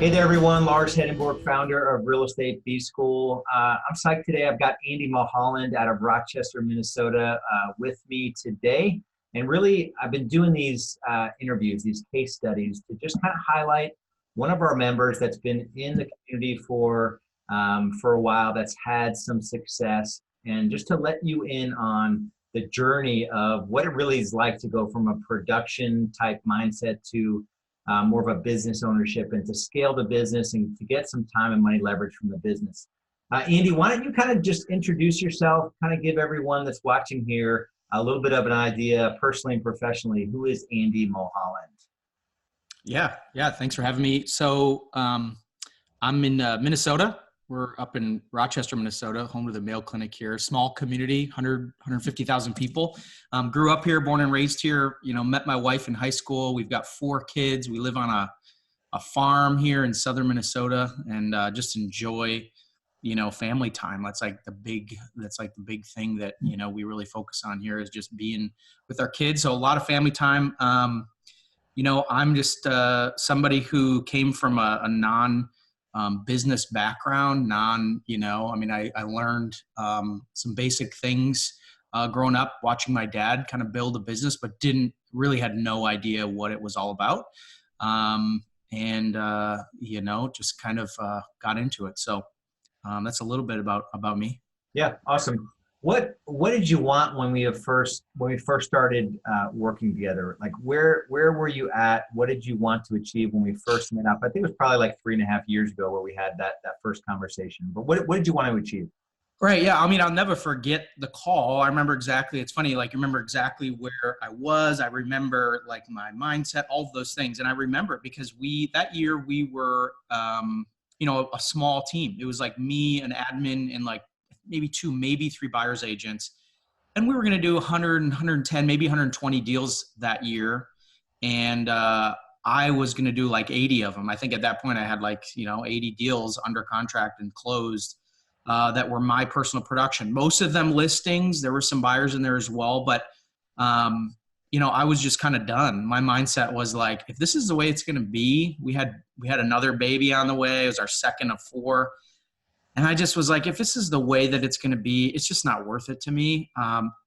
Hey there, everyone. Lars Hedenborg, founder of Real Estate B School. I'm psyched today. I've got Andy Mulholland out of Rochester, Minnesota, with me today. And really, I've been doing these interviews, these case studies, to just kind of highlight one of our members that's been in the community for a while, that's had some success, and just to let you in on the journey of what it really is like to go from a production type mindset to more of a business ownership, and to scale the business and to get some time and money leverage from the business. Andy, why don't you kind of just introduce yourself, kind of give everyone that's watching here a little bit of an idea, personally and professionally. Who is Andy Mulholland? Yeah. Thanks for having me. So I'm in Minnesota. We're up in Rochester, Minnesota, home to the Mayo Clinic here. Small community, 150,000 people. Grew up here, born and raised here. Met my wife in high school. We've got 4 kids. We live on a farm here in southern Minnesota, and just enjoy, family time. That's like the big thing that, we really focus on here, is just being with our kids. So a lot of family time. I'm just somebody who came from a business background, I learned some basic things growing up, watching my dad kind of build a business, but had no idea what it was all about. Just kind of got into it. So that's a little bit about me. Yeah, awesome. What did you want when we first started working together? Like where were you at? What did you want to achieve when we first met up? I think it was probably like 3.5 years ago where we had that first conversation. But what did you want to achieve? Right. Yeah. I'll never forget the call. I remember exactly. It's funny. Like, I remember exactly where I was. I remember like my mindset, all of those things. And I remember it because that year we were, a small team. It was like me, an admin, and like maybe 2, maybe 3 buyer's agents. And we were going to do 100, 110, maybe 120 deals that year. And I was going to do like 80 of them. I think at that point I had 80 deals under contract and closed that were my personal production. Most of them listings. There were some buyers in there as well. But, I was just kind of done. My mindset was like, if this is the way it's going to be, we had another baby on the way. It was our second of 4. And I just was like, if this is the way that it's going to be, it's just not worth it to me.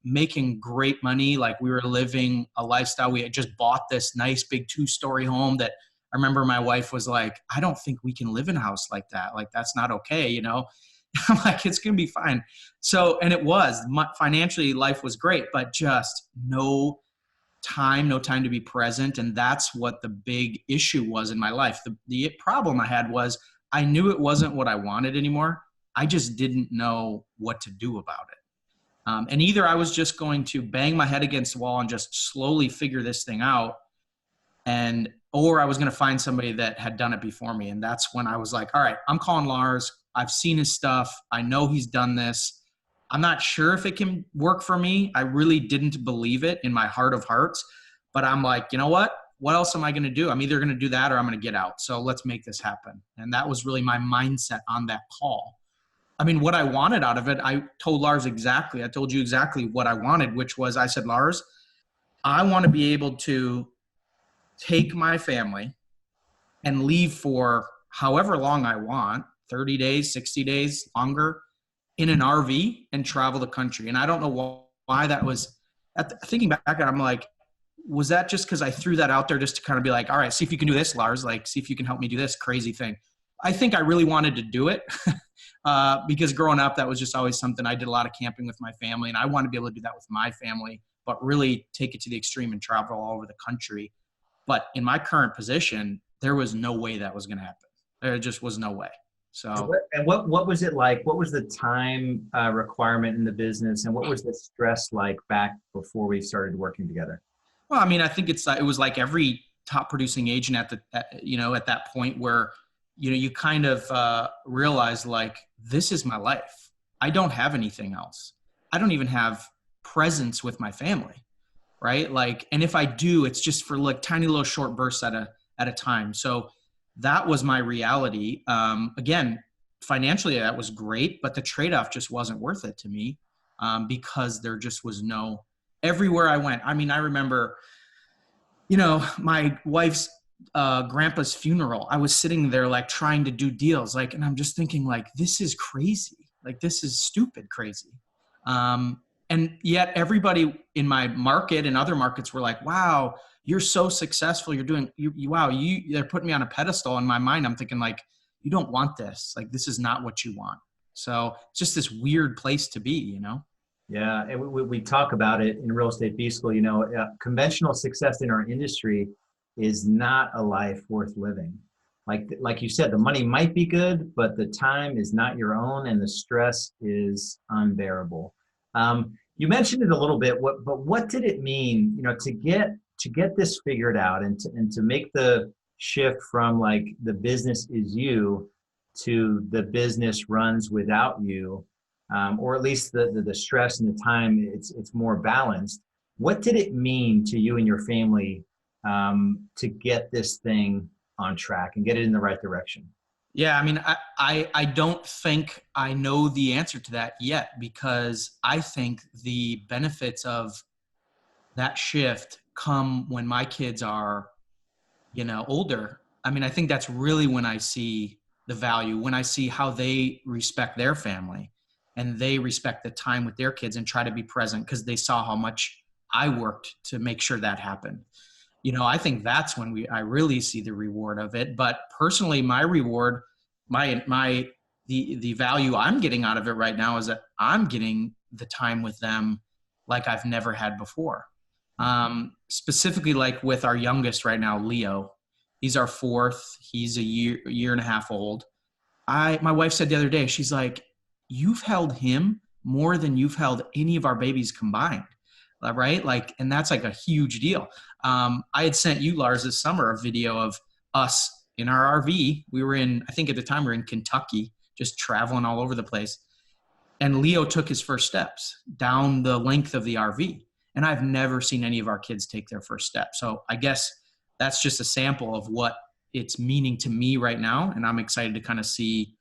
Making great money. Like, we were living a lifestyle. We had just bought this nice big 2-story home that I remember my wife was like, I don't think we can live in a house like that. Like, that's not okay. I'm like, it's going to be fine. So, and it was financially, life was great, but just no time to be present. And that's what the big issue was in my life. The problem I had was, I knew it wasn't what I wanted anymore. I just didn't know what to do about it. And either I was just going to bang my head against the wall and just slowly figure this thing out, or I was going to find somebody that had done it before me. And that's when I was like, all right, I'm calling Lars. I've seen his stuff. I know he's done this. I'm not sure if it can work for me. I really didn't believe it in my heart of hearts, but I'm like, you know what? What else am I going to do? I'm either going to do that or I'm going to get out. So let's make this happen. And that was really my mindset on that call. What I wanted out of it, I told Lars exactly. I told you exactly what I wanted, which was, I said, Lars, I want to be able to take my family and leave for however long I want, 30 days, 60 days, longer, in an RV and travel the country. And I don't know why that was. Thinking back, I'm like, was that just because I threw that out there just to kind of be like, all right, see if you can do this, Lars, like, see if you can help me do this crazy thing. I think I really wanted to do it because growing up, that was just always something. I did a lot of camping with my family, and I wanted to be able to do that with my family, but really take it to the extreme and travel all over the country. But in my current position, there was no way that was going to happen. There just was no way. So, and what was it like? What was the time requirement in the business, and what was the stress like back before we started working together? Well, I think it was like every top producing agent at that point where, you kind of realize, like, this is my life. I don't have anything else. I don't even have presence with my family. Right. Like, and if I do, it's just for like tiny little short bursts at a time. So that was my reality. Again, financially, that was great, but the trade-off just wasn't worth it to me because there just was everywhere I went. I remember, my wife's grandpa's funeral. I was sitting there like trying to do deals, like, and I'm just thinking like, this is crazy. Like, this is stupid crazy. And yet everybody in my market and other markets were like, wow, you're so successful. You're doing, wow, they're putting me on a pedestal. In my mind, I'm thinking like, you don't want this. Like, this is not what you want. So it's just this weird place to be, you know? Yeah, and we talk about it in real estate B school. Conventional success in our industry is not a life worth living. Like you said, the money might be good, but the time is not your own, and the stress is unbearable. You mentioned it a little bit, but what did it mean, to get this figured out and to make the shift from like the business is you to the business runs without you? Or at least the stress and the time, it's more balanced. What did it mean to you and your family to get this thing on track and get it in the right direction? Yeah, I mean, I don't think I know the answer to that yet, because I think the benefits of that shift come when my kids are, older. I mean, I think that's really when I see the value, when I see how they respect their family and they respect the time with their kids and try to be present because they saw how much I worked to make sure that happened. I think that's when I really see the reward of it. But personally, my reward, the value I'm getting out of it right now is that I'm getting the time with them like I've never had before. Specifically, like with our youngest right now, Leo. He's our fourth. He's a year and a half old. My wife said the other day, she's like, you've held him more than you've held any of our babies combined. Right? Like, and that's like a huge deal. I had sent you, Lars, this summer, a video of us in our RV. We were I think at the time we were in Kentucky, just traveling all over the place. And Leo took his first steps down the length of the RV. And I've never seen any of our kids take their first step. So I guess that's just a sample of what it's meaning to me right now. And I'm excited to kind of see,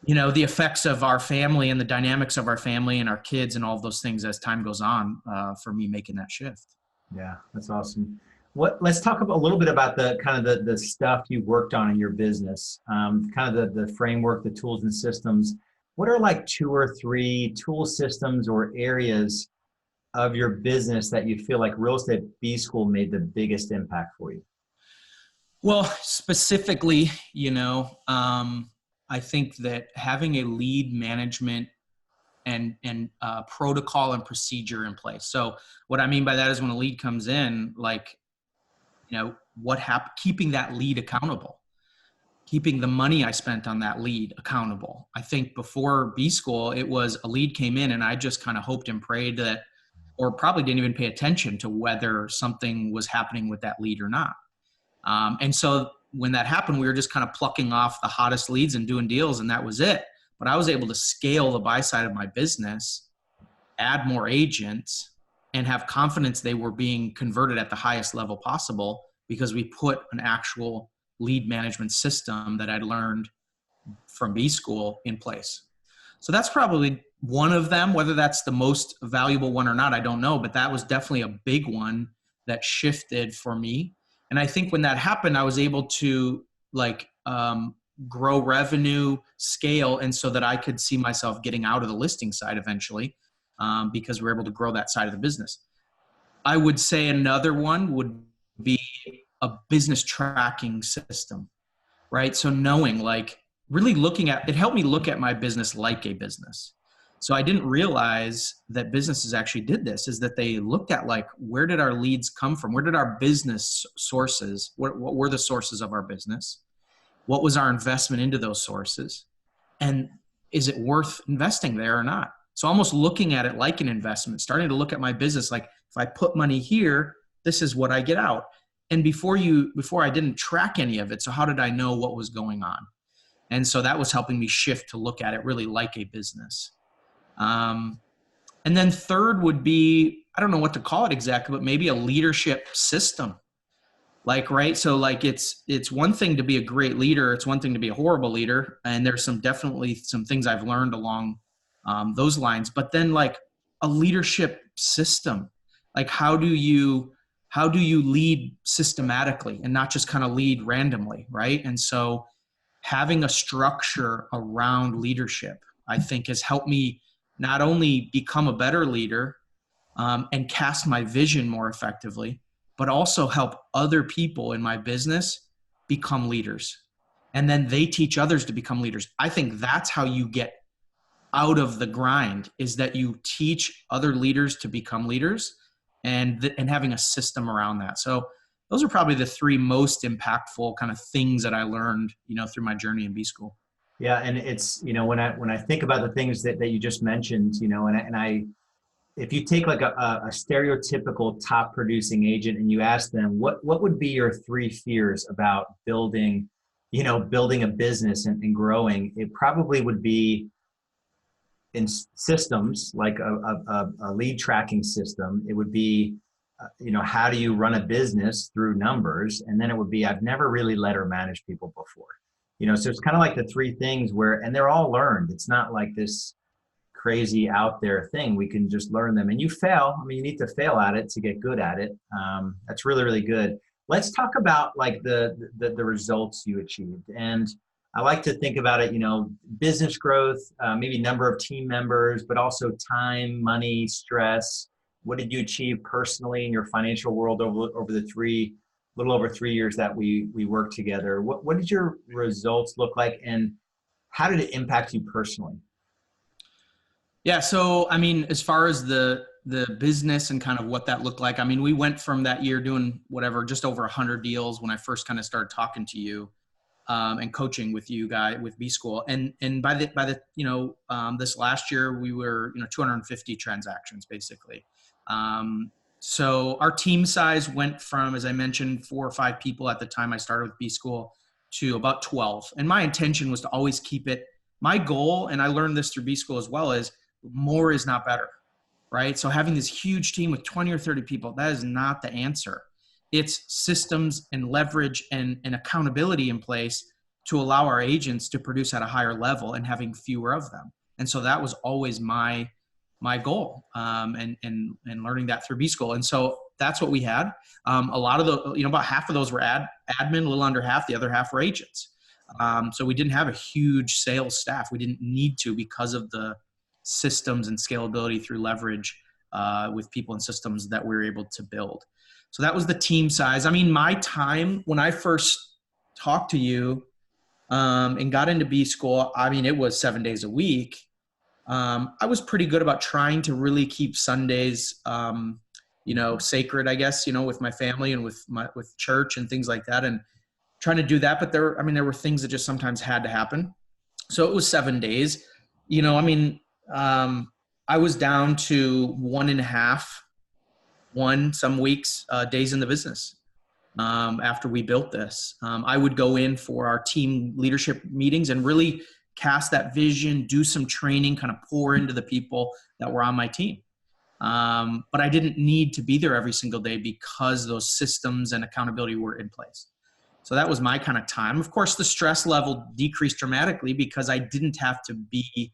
the effects of our family and the dynamics of our family and our kids and all of those things as time goes on, for me making that shift. Yeah, that's awesome. Let's talk a little bit about the kind of the stuff you worked on in your business, kind of the framework, the tools and systems. What are like 2 or 3 tool systems or areas of your business that you feel like Real Estate B School made the biggest impact for you? Well, specifically, I think that having a lead management and protocol and procedure in place. So what I mean by that is when a lead comes in, like, keeping that lead accountable, keeping the money I spent on that lead accountable. I think before B School, it was a lead came in and I just kind of hoped and prayed that, or probably didn't even pay attention to whether something was happening with that lead or not. And so when that happened, we were just kind of plucking off the hottest leads and doing deals, and that was it. But I was able to scale the buy side of my business, add more agents, and have confidence they were being converted at the highest level possible because we put an actual lead management system that I'd learned from B School in place. So that's probably one of them. Whether that's the most valuable one or not, I don't know, but that was definitely a big one that shifted for me. And I think when that happened, I was able to grow revenue, scale, and so that I could see myself getting out of the listing side eventually, because we're able to grow that side of the business. I would say another one would be a business tracking system, right? So knowing, really looking at it helped me look at my business like a business. So I didn't realize that businesses actually did this, is that they looked at where did our leads come from? Where did our business sources, what were the sources of our business? What was our investment into those sources? And is it worth investing there or not? So almost looking at it like an investment, starting to look at my business like, if I put money here, this is what I get out. And before I didn't track any of it. So how did I know what was going on? And so that was helping me shift to look at it really like a business. And then third would be, I don't know what to call it exactly, but maybe a leadership system. Right. So it's one thing to be a great leader. It's one thing to be a horrible leader. And there's definitely some things I've learned along those lines, but then a leadership system, how do you how do you lead systematically and not just kind of lead randomly, right? And so having a structure around leadership, I think, has helped me not only become a better leader and cast my vision more effectively, but also help other people in my business become leaders. And then they teach others to become leaders. I think that's how you get out of the grind, is that you teach other leaders to become leaders, and having a system around that. So those are probably the three most impactful kind of things that I learned, through my journey in B school. Yeah, and it's, when I think about the things that you just mentioned, and I if you take like a stereotypical top producing agent and you ask them what would be your three fears about building a business and growing, it probably would be in systems like a lead tracking system. It would be how do you run a business through numbers, and then it would be I've never really led or managed people before. So it's kind of like the three things and they're all learned. It's not like this crazy out there thing. We can just learn them, and you fail. I mean, you need to fail at it to get good at it. That's really, really good. Let's talk about like the results you achieved. And I like to think about it, business growth, maybe number of team members, but also time, money, stress. What did you achieve personally in your financial world over the little over 3 years that we worked together? What did your results look like, and how did it impact you personally? Yeah. So, I mean, as far as the business and kind of what that looked like, I mean, we went from that year doing whatever, just over 100 deals when I first kind of started talking to you and coaching with you guys with B School. And by the this last year, we were, 250 transactions basically. So our team size went from, as I mentioned, 4 or 5 people at the time I started with B School to about 12. And my intention was to always keep it. My goal, and I learned this through B School as well, is more is not better, right? So having this huge team with 20 or 30 people, that is not the answer. It's systems and leverage and accountability in place to allow our agents to produce at a higher level and having fewer of them. And so that was always my goal, and learning that through B School. And so that's what we had. A lot of the, about half of those were admin, a little under half, the other half were agents. So we didn't have a huge sales staff. We didn't need to, because of the systems and scalability through leverage with people and systems that we were able to build. So that was the team size. I mean, my time when I first talked to you and got into B School, I mean, it was 7 days a week. I was pretty good about trying to really keep Sundays, sacred, I guess, with my family and with church and things like that, and trying to do that. But there were things that just sometimes had to happen. So it was 7 days, I was down to 1.5, some weeks, days in the business. After we built this, I would go in for our team leadership meetings and really cast that vision, do some training, kind of pour into the people that were on my team. But I didn't need to be there every single day because those systems and accountability were in place. So that was my kind of time. Of course, the stress level decreased dramatically because I didn't have to be,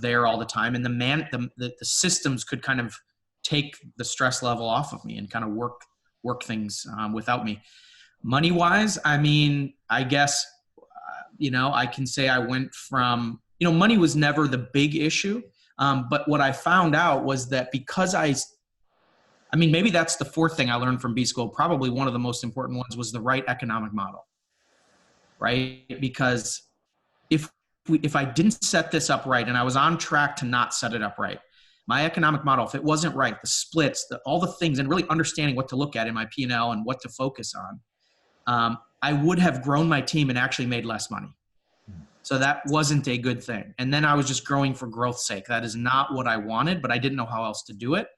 there all the time. And the systems could kind of take the stress level off of me and kind of work things without me. Money wise, I mean, I guess, I can say I went from, money was never the big issue. But what I found out was that because maybe that's the fourth thing I learned from B School. Probably one of the most important ones was the right economic model, right? Because if I didn't set this up right, and I was on track to not set it up right, my economic model, if it wasn't right, the splits, all the things, and really understanding what to look at in my P&L and what to focus on, I would have grown my team and actually made less money. So that wasn't a good thing. And then I was just growing for growth's sake. That is not what I wanted, but I didn't know how else to do it.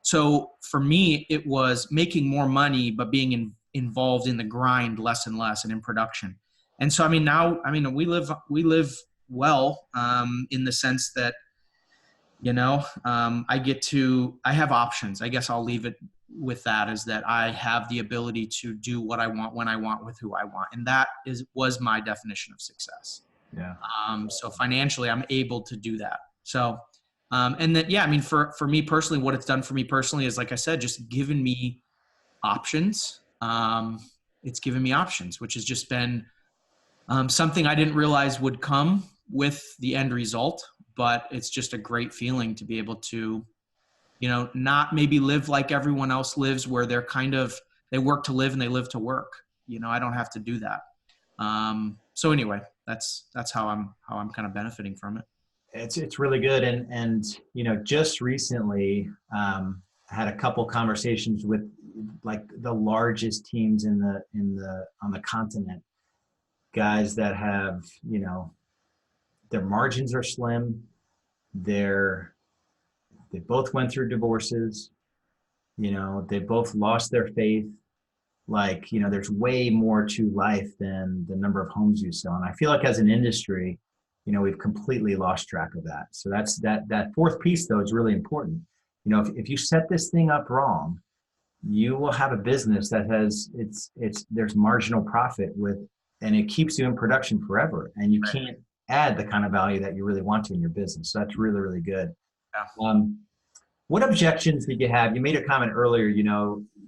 So for me, it was making more money, but being involved in the grind less and less and in production. And so, now we live well, in the sense that, I have options. I guess I'll leave it with that, is that I have the ability to do what I want, when I want, with who I want. And that was my definition of success. Yeah. So financially, I'm able to do that. So And then, yeah, I mean, for me personally, what it's done for me personally is, like I said, just given me options. It's given me options, which has just been something I didn't realize would come with the end result, but it's just a great feeling to be able to, not maybe live like everyone else lives, where they work to live and they live to work. I don't have to do that. So anyway, that's how I'm kind of benefiting from it. It's really good. And just recently, I had a couple conversations with like the largest teams on the continent, guys that have, their margins are slim. They both went through divorces. They both lost their faith. Like, there's way more to life than the number of homes you sell. And I feel like as an industry, we've completely lost track of that. So that fourth piece though is really important. If you set this thing up wrong, you will have a business that there's marginal profit and it keeps you in production forever. And you can't add the kind of value that you really want to in your business. So that's really, really good. Yeah. What objections did you have? You made a comment earlier, you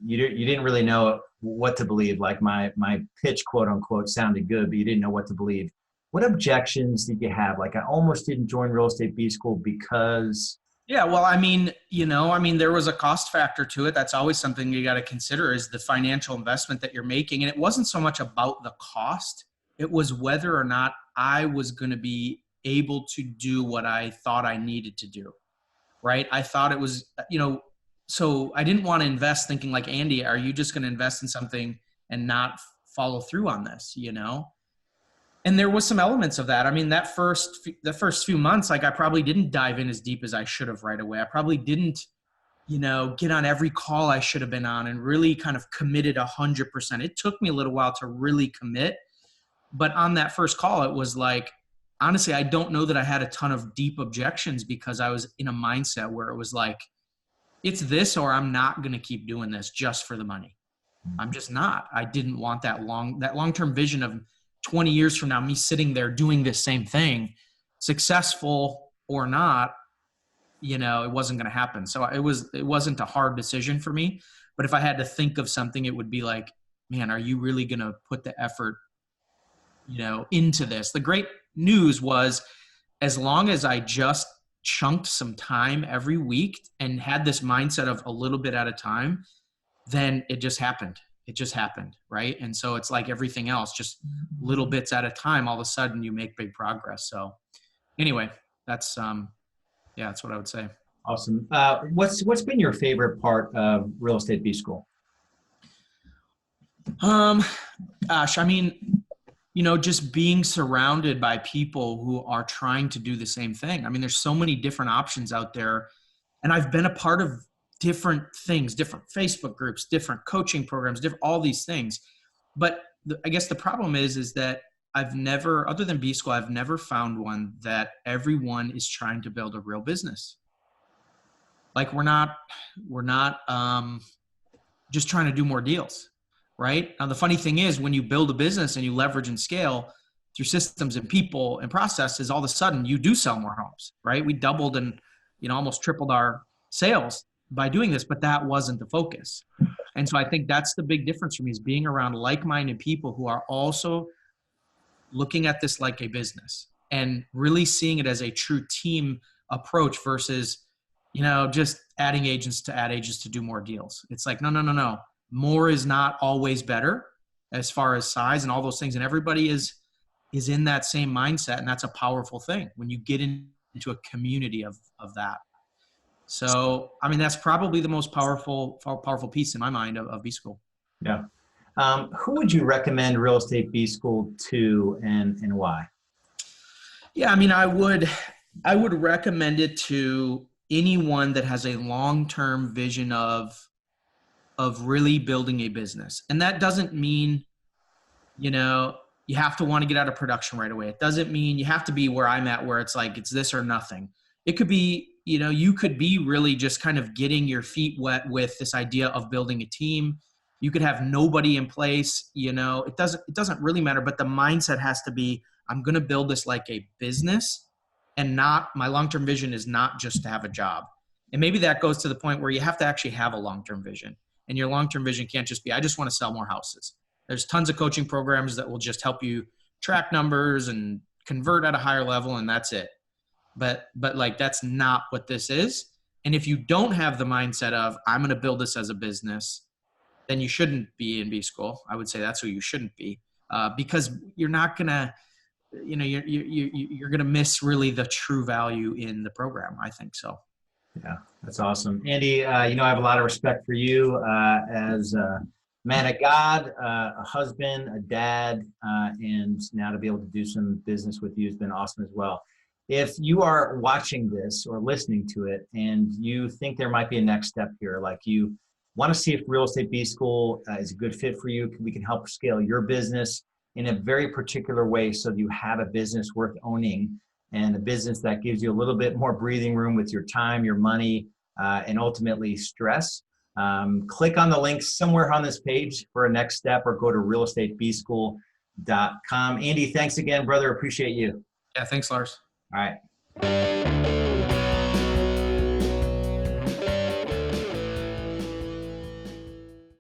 didn't really know what to believe. Like my pitch, quote unquote, sounded good, but you didn't know what to believe. What objections did you have? Like, I almost didn't join real estate B school because. Yeah, well, I mean, there was a cost factor to it. That's always something you got to consider, is the financial investment that you're making. And it wasn't so much about the cost. It was whether or not I was going to be able to do what I thought I needed to do. Right. I thought it was, so I didn't want to invest thinking like, Andy, are you just going to invest in something and not follow through on this, And there was some elements of that. I mean, the first few months, like I probably didn't dive in as deep as I should have right away. I probably didn't, get on every call I should have been on and really kind of committed 100%. It took me a little while to really commit. But on that first call, it was like, honestly, I don't know that I had a ton of deep objections, because I was in a mindset where it was like, it's this or I'm not going to keep doing this just for the money. I'm just not. I didn't want that long-term vision of 20 years from now, me sitting there doing this same thing, successful or not, it wasn't going to happen. So it wasn't a hard decision for me. But if I had to think of something, it would be like, man, are you really going to put the effort, into this? The great news was, as long as I just chunked some time every week and had this mindset of a little bit at a time, then it just happened. Right? And so it's like everything else, just little bits at a time, all of a sudden you make big progress. So anyway, that's what I would say. Awesome. What's been your favorite part of real estate B school? Gosh, I mean, just being surrounded by people who are trying to do the same thing. I mean, there's so many different options out there, and I've been a part of different things, different Facebook groups, different coaching programs, all these things. But I guess the problem is that I've never, other than B school, I've never found one that everyone is trying to build a real business. Like we're not just trying to do more deals. Right? Now, the funny thing is, when you build a business and you leverage and scale through systems and people and processes, all of a sudden you do sell more homes, right? We doubled and, almost tripled our sales by doing this, but that wasn't the focus. And so I think that's the big difference for me, is being around like-minded people who are also looking at this like a business and really seeing it as a true team approach versus, just adding agents to do more deals. It's like, no. More is not always better as far as size and all those things. And everybody is in that same mindset. And that's a powerful thing when you get into a community of that. So, I mean, that's probably the most powerful piece in my mind of B school. Yeah. Who would you recommend real estate B school to, and why? Yeah. I mean, I would recommend it to anyone that has a long-term vision of really building a business. And that doesn't mean, you have to want to get out of production right away. It doesn't mean you have to be where I'm at, where it's like, it's this or nothing. It could be, you could be really just kind of getting your feet wet with this idea of building a team. You could have nobody in place, it doesn't really matter, but the mindset has to be, I'm going to build this like a business. and not, my long-term vision is not just to have a job. And maybe that goes to the point where you have to actually have a long-term vision. And your long-term vision can't just be, I just want to sell more houses. There's tons of coaching programs that will just help you track numbers and convert at a higher level, and that's it. But like, that's not what this is. And if you don't have the mindset of, I'm going to build this as a business, then you shouldn't be in B school. I would say that's who you shouldn't be, because you're not going to, you're going to miss really the true value in the program. I think so. Yeah, that's awesome. Andy, I have a lot of respect for you as a man of God, a husband, a dad, and now to be able to do some business with you has been awesome as well. If you are watching this or listening to it and you think there might be a next step here, like you want to see if Real Estate B School is a good fit for you, we can help scale your business in a very particular way so that you have a business worth owning and a business that gives you a little bit more breathing room with your time, your money, and ultimately stress. Click on the link somewhere on this page for a next step or go to realestatebschool.com. Andy, thanks again, brother. Appreciate you. Yeah, thanks, Lars. All right.